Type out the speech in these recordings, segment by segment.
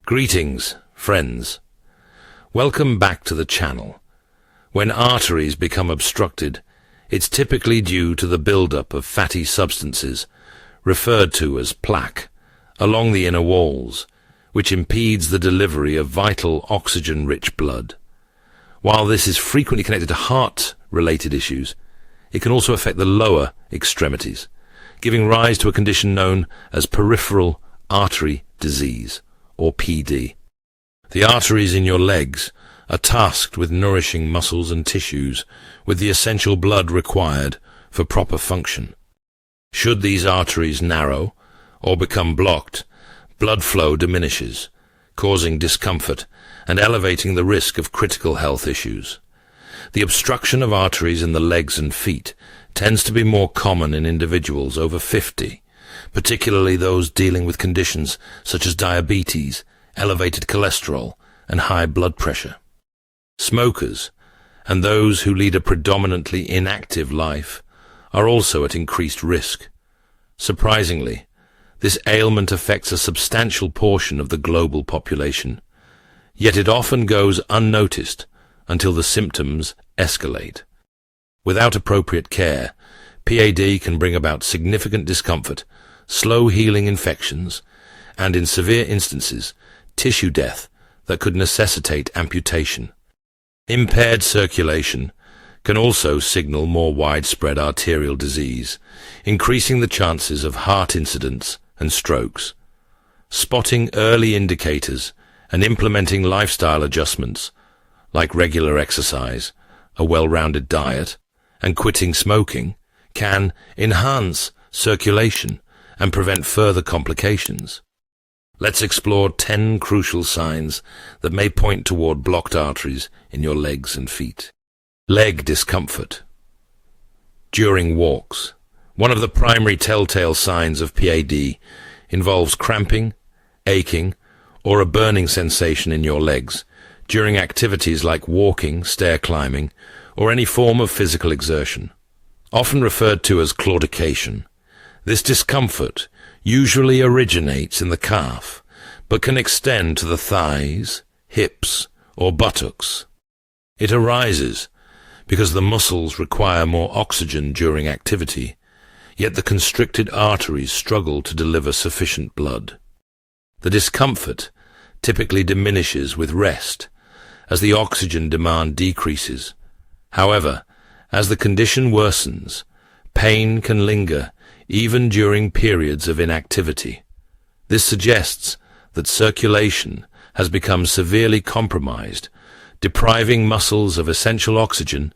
Greetings, friends. Welcome back to the channel. When arteries become obstructed, it's typically due to the buildup of fatty substances, referred to as plaque, along the inner walls, which impedes the delivery of vital oxygen-rich blood. While this is frequently connected to heart-related issues, it can also affect the lower extremities, giving rise to a condition known as peripheral artery disease, or PD. The arteries in your legs are tasked with nourishing muscles and tissues with the essential blood required for proper function. Should these arteries narrow or become blocked, blood flow diminishes, causing discomfort and elevating the risk of critical health issues. The obstruction of arteries in the legs and feet tends to be more common in individuals over 50, particularly those dealing with conditions such as diabetes, elevated cholesterol, and high blood pressure. Smokers and those who lead a predominantly inactive life are also at increased risk. Surprisingly, this ailment affects a substantial portion of the global population, yet it often goes unnoticed until the symptoms escalate. Without appropriate care, PAD can bring about significant discomfort, slow healing infections, and in severe instances, tissue death that could necessitate amputation. Impaired circulation can also signal more widespread arterial disease, increasing the chances of heart incidents and strokes. Spotting early indicators and implementing lifestyle adjustments, like regular exercise, a well-rounded diet, and quitting smoking, can enhance circulation and prevent further complications. Let's explore 10 crucial signs that may point toward blocked arteries in your legs and feet. Leg discomfort. During walks, one of the primary telltale signs of PAD involves cramping, aching, or a burning sensation in your legs during activities like walking, stair climbing, or any form of physical exertion. Often referred to as claudication, this discomfort usually originates in the calf, but can extend to the thighs, hips, or buttocks. It arises because the muscles require more oxygen during activity, yet the constricted arteries struggle to deliver sufficient blood. The discomfort typically diminishes with rest, as the oxygen demand decreases. However, as the condition worsens, pain can linger even during periods of inactivity. This suggests that circulation has become severely compromised, depriving muscles of essential oxygen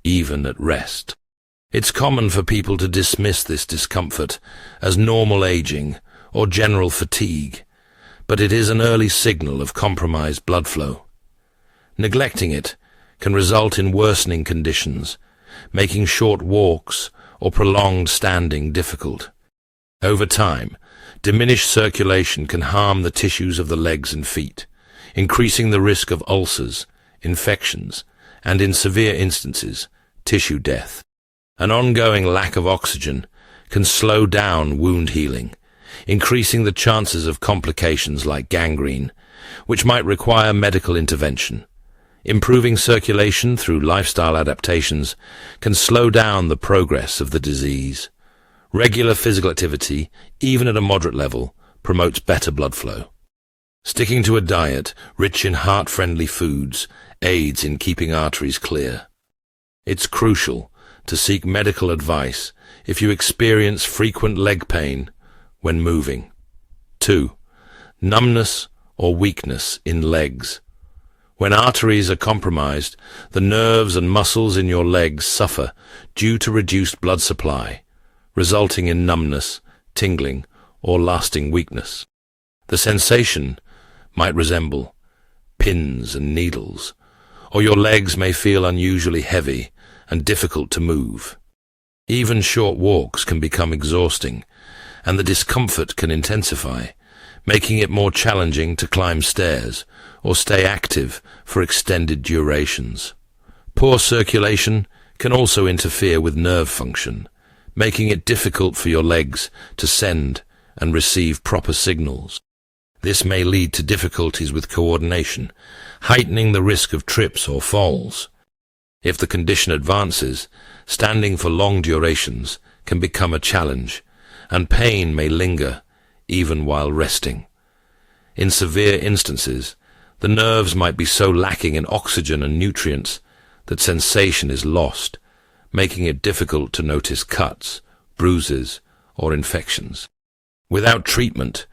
even at rest. It's common for people to dismiss this discomfort as normal aging or general fatigue, but it is an early signal of compromised blood flow. Neglecting it can result in worsening conditions, making short walks or prolonged standing difficult. Over time, diminished circulation can harm the tissues of the legs and feet, increasing the risk of ulcers, infections, and in severe instances, tissue death. An ongoing lack of oxygen can slow down wound healing, increasing the chances of complications like gangrene, which might require medical intervention. Improving circulation through lifestyle adaptations can slow down the progress of the disease. Regular physical activity, even at a moderate level, promotes better blood flow. Sticking to a diet rich in heart-friendly foods aids in keeping arteries clear. It's crucial to seek medical advice if you experience frequent leg pain when moving. 2. Numbness or weakness in legs. When arteries are compromised, the nerves and muscles in your legs suffer due to reduced blood supply, resulting in numbness, tingling, or lasting weakness. The sensation might resemble pins and needles, or your legs may feel unusually heavy and difficult to move. Even short walks can become exhausting, and the discomfort can intensify, making it more challenging to climb stairs or stay active for extended durations. Poor circulation can also interfere with nerve function, making it difficult for your legs to send and receive proper signals. This may lead to difficulties with coordination, heightening the risk of trips or falls. If the condition advances, standing for long durations can become a challenge, and pain may linger even while resting. In severe instances, the nerves might be so lacking in oxygen and nutrients that sensation is lost, making it difficult to notice cuts, bruises, or infections. Without treatment,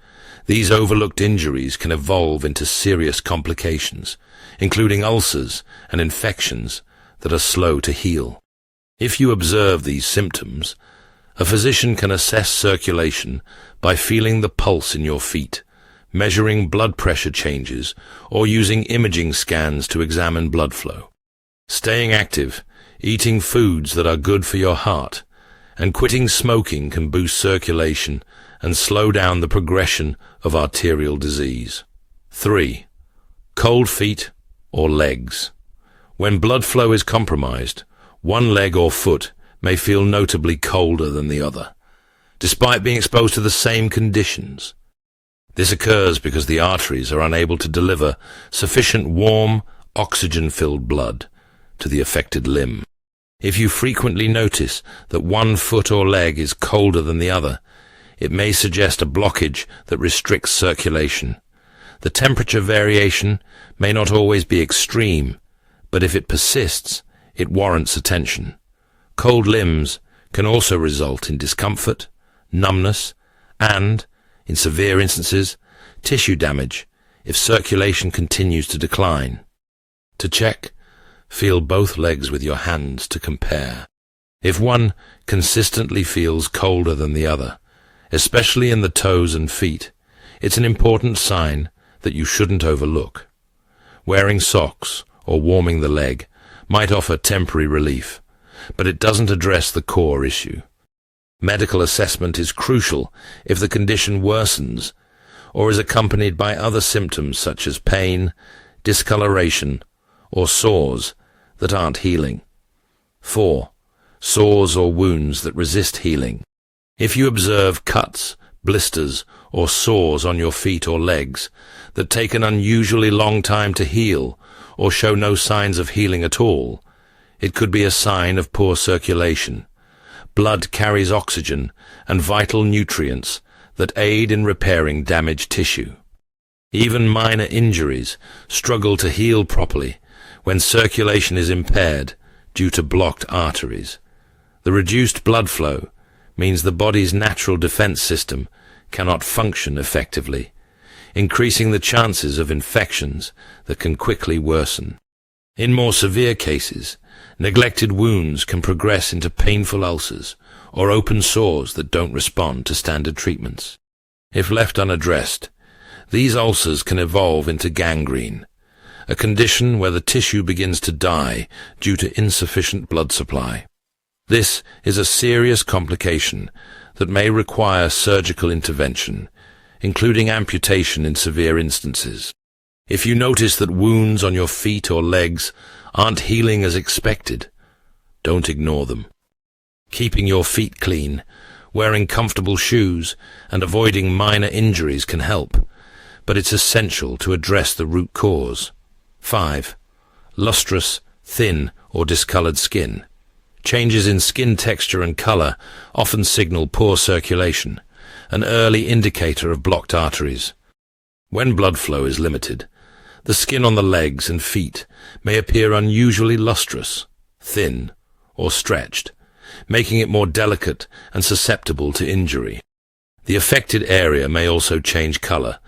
these overlooked injuries can evolve into serious complications, including ulcers and infections that are slow to heal. If you observe these symptoms, a physician can assess circulation by feeling the pulse in your feet, measuring blood pressure changes, or using imaging scans to examine blood flow. Staying active, eating foods that are good for your heart, and quitting smoking can boost circulation and slow down the progression of arterial disease. 3. Cold feet or legs. When blood flow is compromised, one leg or foot may feel notably colder than the other, despite being exposed to the same conditions. This occurs because the arteries are unable to deliver sufficient warm, oxygen-filled blood to the affected limb. If you frequently notice that one foot or leg is colder than the other, it may suggest a blockage that restricts circulation. The temperature variation may not always be extreme, but if it persists, it warrants attention. Cold limbs can also result in discomfort, numbness, and, in severe instances, tissue damage if circulation continues to decline. To check, feel both legs with your hands to compare. If one consistently feels colder than the other, especially in the toes and feet, it's an important sign that you shouldn't overlook. Wearing socks or warming the leg might offer temporary relief, but it doesn't address the core issue. Medical assessment is crucial if the condition worsens or is accompanied by other symptoms such as pain, discoloration, or sores that aren't healing. 4. Sores or wounds that resist healing. If you observe cuts, blisters, or sores on your feet or legs that take an unusually long time to heal or show no signs of healing at all, it could be a sign of poor circulation. Blood carries oxygen and vital nutrients that aid in repairing damaged tissue. Even minor injuries struggle to heal properly when circulation is impaired due to blocked arteries. The reduced blood flow means the body's natural defense system cannot function effectively, increasing the chances of infections that can quickly worsen. In more severe cases, neglected wounds can progress into painful ulcers or open sores that don't respond to standard treatments. If left unaddressed, these ulcers can evolve into gangrene, a condition where the tissue begins to die due to insufficient blood supply. This is a serious complication that may require surgical intervention, including amputation in severe instances. If you notice that wounds on your feet or legs aren't healing as expected, don't ignore them. Keeping your feet clean, wearing comfortable shoes, and avoiding minor injuries can help, but it's essential to address the root cause. 5. Lustrous, thin, or discolored skin. Changes in skin texture and color often signal poor circulation, an early indicator of blocked arteries. When blood flow is limited, the skin on the legs and feet may appear unusually lustrous, thin, or stretched, making it more delicate and susceptible to injury. The affected area may also change color,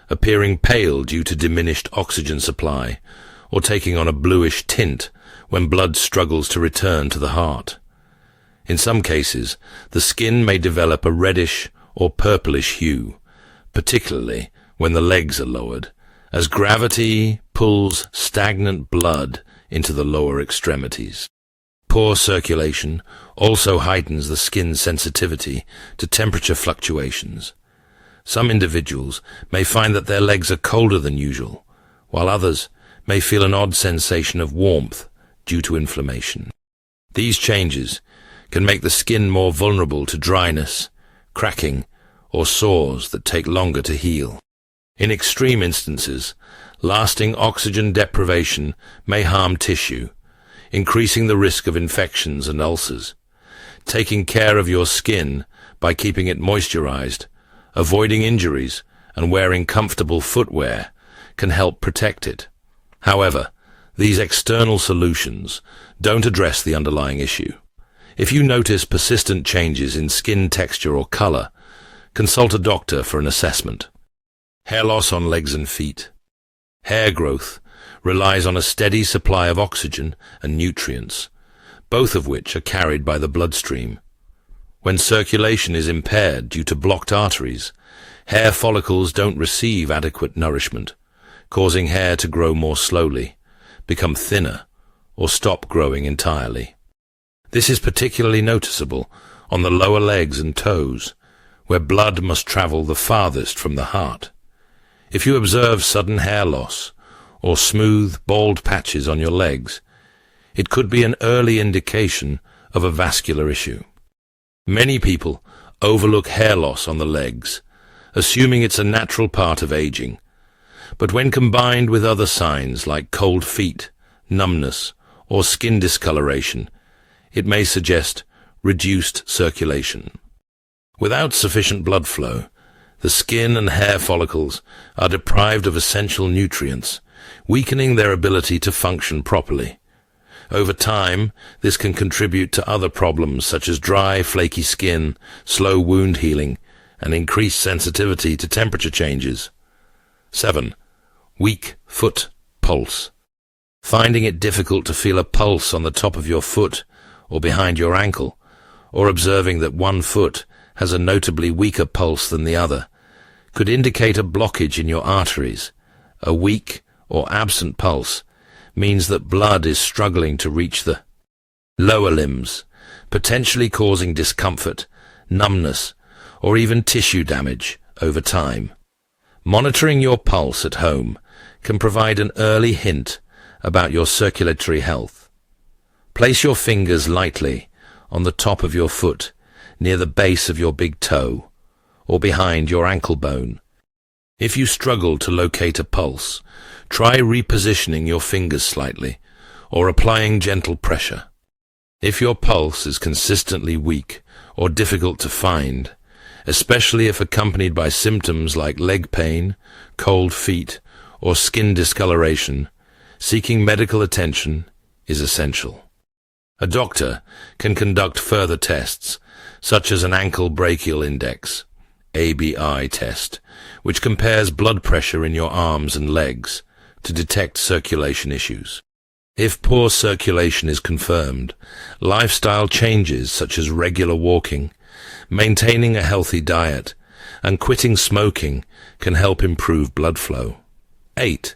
appearing pale due to diminished oxygen supply, or taking on a bluish tint when blood struggles to return to the heart. In some cases, the skin may develop a reddish or purplish hue, particularly when the legs are lowered, as gravity pulls stagnant blood into the lower extremities. Poor circulation also heightens the skin's sensitivity to temperature fluctuations. Some individuals may find that their legs are colder than usual, while others may feel an odd sensation of warmth due to inflammation. These changes can make the skin more vulnerable to dryness, cracking, or sores that take longer to heal. In extreme instances, lasting oxygen deprivation may harm tissue, increasing the risk of infections and ulcers. Taking care of your skin by keeping it moisturized, avoiding injuries, and wearing comfortable footwear can help protect it. However, these external solutions don't address the underlying issue. If you notice persistent changes in skin texture or color, consult a doctor for an assessment. Hair loss on legs and feet. Hair growth relies on a steady supply of oxygen and nutrients, both of which are carried by the bloodstream. When circulation is impaired due to blocked arteries, hair follicles don't receive adequate nourishment, causing hair to grow more slowly, become thinner, or stop growing entirely. This is particularly noticeable on the lower legs and toes, where blood must travel the farthest from the heart. If you observe sudden hair loss or smooth, bald patches on your legs, it could be an early indication of a vascular issue. Many people overlook hair loss on the legs, assuming it's a natural part of aging. But when combined with other signs like cold feet, numbness, or skin discoloration, it may suggest reduced circulation. Without sufficient blood flow, the skin and hair follicles are deprived of essential nutrients, weakening their ability to function properly. Over time, this can contribute to other problems such as dry, flaky skin, slow wound healing, and increased sensitivity to temperature changes. 7. Weak foot pulse. Finding it difficult to feel a pulse on the top of your foot or behind your ankle, or observing that one foot has a notably weaker pulse than the other, could indicate a blockage in your arteries. A weak or absent pulse means that blood is struggling to reach the lower limbs, potentially causing discomfort, numbness, or even tissue damage over time. Monitoring your pulse at home can provide an early hint about your circulatory health. Place your fingers lightly on the top of your foot, near the base of your big toe, or behind your ankle bone. If you struggle to locate a pulse, try repositioning your fingers slightly, or applying gentle pressure. If your pulse is consistently weak or difficult to find, especially if accompanied by symptoms like leg pain, cold feet, or skin discoloration, seeking medical attention is essential. A doctor can conduct further tests, such as an ankle brachial index, ABI test, which compares blood pressure in your arms and legs to detect circulation issues. If poor circulation is confirmed, lifestyle changes such as regular walking, maintaining a healthy diet, and quitting smoking can help improve blood flow. 8.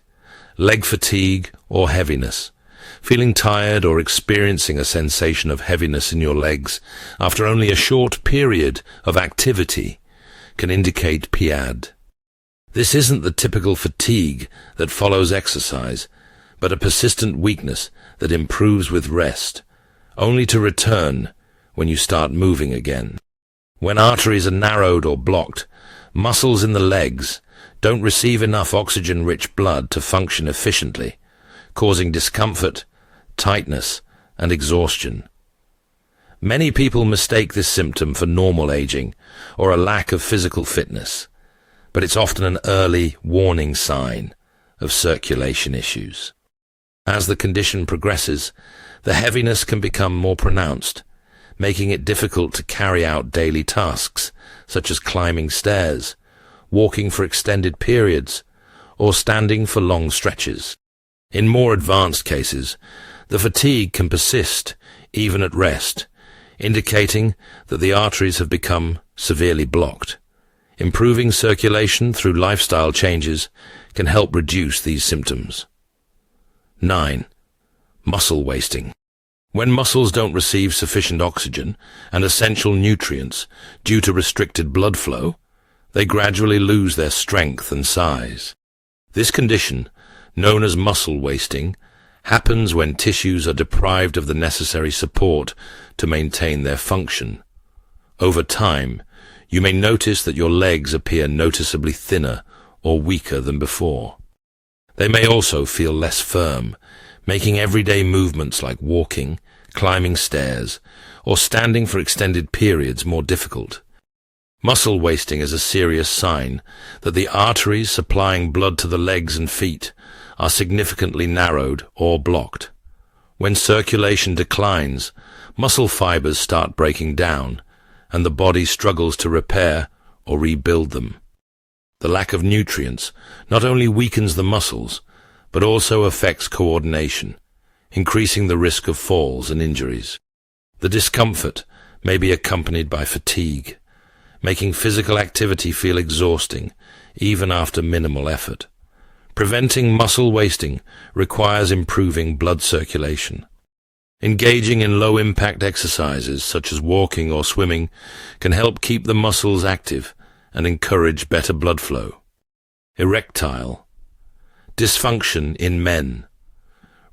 Leg fatigue or heaviness. Feeling tired or experiencing a sensation of heaviness in your legs after only a short period of activity can indicate PIAD. This isn't the typical fatigue that follows exercise, but a persistent weakness that improves with rest, only to return when you start moving again. When arteries are narrowed or blocked, muscles in the legs don't receive enough oxygen-rich blood to function efficiently, causing discomfort, tightness, and exhaustion. Many people mistake this symptom for normal aging or a lack of physical fitness, but it's often an early warning sign of circulation issues. As the condition progresses, the heaviness can become more pronounced, making it difficult to carry out daily tasks such as climbing stairs, walking for extended periods, or standing for long stretches. In more advanced cases, the fatigue can persist even at rest, indicating that the arteries have become severely blocked. Improving circulation through lifestyle changes can help reduce these symptoms. 9. Muscle wasting. When muscles don't receive sufficient oxygen and essential nutrients due to restricted blood flow, they gradually lose their strength and size. This condition, known as muscle wasting, happens when tissues are deprived of the necessary support to maintain their function. Over time, you may notice that your legs appear noticeably thinner or weaker than before. They may also feel less firm, making everyday movements like walking, climbing stairs, or standing for extended periods more difficult. Muscle wasting is a serious sign that the arteries supplying blood to the legs and feet are significantly narrowed or blocked. When circulation declines, muscle fibers start breaking down, and the body struggles to repair or rebuild them. The lack of nutrients not only weakens the muscles, but also affects coordination, increasing the risk of falls and injuries. The discomfort may be accompanied by fatigue, making physical activity feel exhausting, even after minimal effort. Preventing muscle wasting requires improving blood circulation. Engaging in low-impact exercises such as walking or swimming can help keep the muscles active and encourage better blood flow. Erectile dysfunction in men.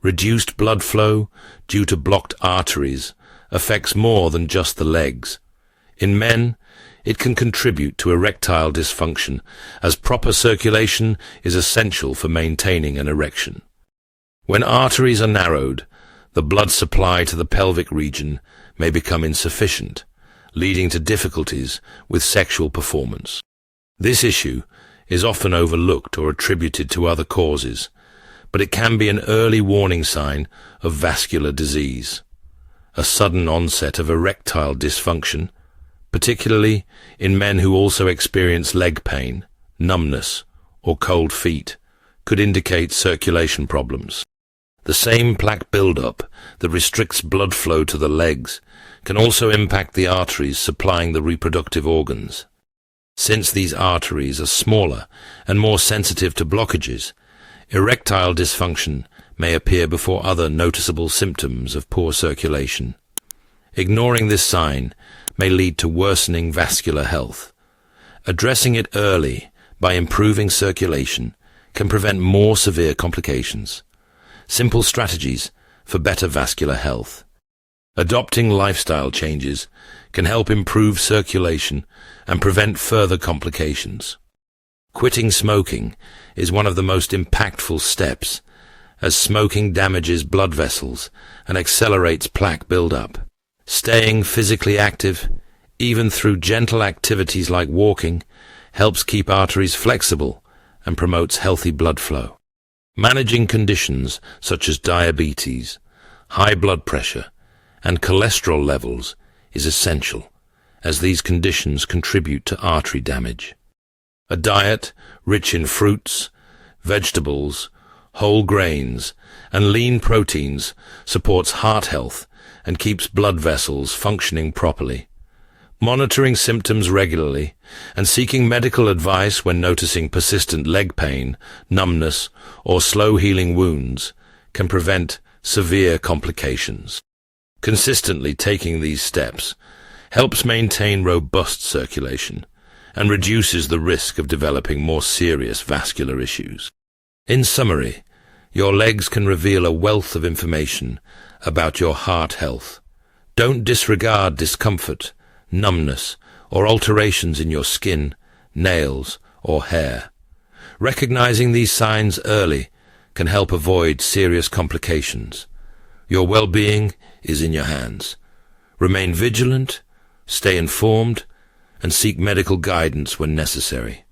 Reduced blood flow due to blocked arteries affects more than just the legs. In men, it can contribute to erectile dysfunction, as proper circulation is essential for maintaining an erection. When arteries are narrowed, the blood supply to the pelvic region may become insufficient, leading to difficulties with sexual performance. This issue is often overlooked or attributed to other causes, but it can be an early warning sign of vascular disease. A sudden onset of erectile dysfunction, particularly in men who also experience leg pain, numbness, or cold feet, could indicate circulation problems. The same plaque buildup that restricts blood flow to the legs can also impact the arteries supplying the reproductive organs. Since these arteries are smaller and more sensitive to blockages, erectile dysfunction may appear before other noticeable symptoms of poor circulation. Ignoring this sign may lead to worsening vascular health. Addressing it early by improving circulation can prevent more severe complications. Simple strategies for better vascular health. Adopting lifestyle changes can help improve circulation and prevent further complications. Quitting smoking is one of the most impactful steps, as smoking damages blood vessels and accelerates plaque buildup. Staying physically active, even through gentle activities like walking, helps keep arteries flexible and promotes healthy blood flow. Managing conditions such as diabetes, high blood pressure, and cholesterol levels is essential, as these conditions contribute to artery damage. A diet rich in fruits, vegetables, whole grains, and lean proteins supports heart health and keeps blood vessels functioning properly. Monitoring symptoms regularly and seeking medical advice when noticing persistent leg pain, numbness, or slow-healing wounds can prevent severe complications. Consistently taking these steps helps maintain robust circulation and reduces the risk of developing more serious vascular issues. In summary, your legs can reveal a wealth of information about your heart health. Don't disregard discomfort, numbness, or alterations in your skin, nails, or hair. Recognizing these signs early can help avoid serious complications. Your well-being is in your hands. Remain vigilant, stay informed, and seek medical guidance when necessary.